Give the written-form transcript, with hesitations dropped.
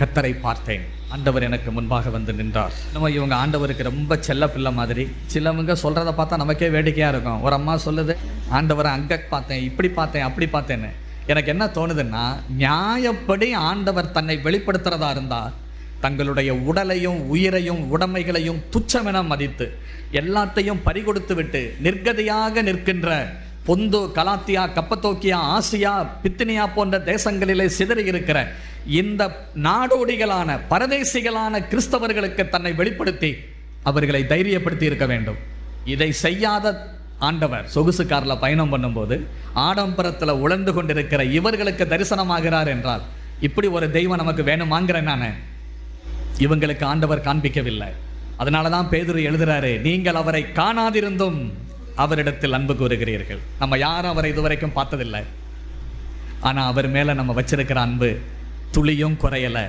கர்த்தரை பார்த்தேன், ஆண்டவர் எனக்கு முன்பாக வந்து நின்றார். நம்ம இவங்க ஆண்டவருக்கு ரொம்ப செல்ல பிள்ளை மாதிரி. சிலவங்க சொல்கிறத பார்த்தா நமக்கே வேடிக்கையாக இருக்கும். ஒரு அம்மா சொல்லுது, ஆண்டவரை அங்கே பார்த்தேன், இப்படி பார்த்தேன், அப்படி பார்த்தேன்னு. எனக்கு என்ன தோணுதுன்னா, நியாயப்படி ஆண்டவர் தன்னை வெளிப்படுத்துகிறதா இருந்தால் தங்களுடைய உடலையும் உயிரையும் உடைமைகளையும் துச்சமென மதித்து எல்லாத்தையும் பறிகொடுத்து விட்டு நிர்கதியாக நிற்கின்ற பொந்து, கலாத்தியா, கப்பத்தோக்கியா, ஆசியா, பித்தினியா போன்ற தேசங்களிலே சிதறி இருக்கிற இந்த நாடோடிகளான பரதேசிகளான கிறிஸ்தவர்களுக்கு தன்னை வெளிப்படுத்தி அவர்களை தைரியப்படுத்தி இருக்க வேண்டும். இதை செய்யாத ஆண்டவர் சொகுசு காரில் பயணம் பண்ணும்போது ஆடம்பரத்தில் உழந்து கொண்டிருக்கிற இவர்களுக்கு தரிசனமாகிறார் என்றால் இப்படி ஒரு தெய்வம் நமக்கு வேணுமாங்கிறேன். நான் இவங்களுக்கு ஆண்டவர் காண்பிக்கவில்லை. அதனால தான் பேதுரு எழுதுறாரு, நீங்கள் அவரை காணாதிருந்தும் அவரிடத்தில் அன்பு கூறுகிறீர்கள். நம்ம யாரும் அவரை இதுவரைக்கும் பார்த்ததில்லை, ஆனால் அவர் மேலே நம்ம வச்சிருக்கிற அன்பு துளியும் குறையலை.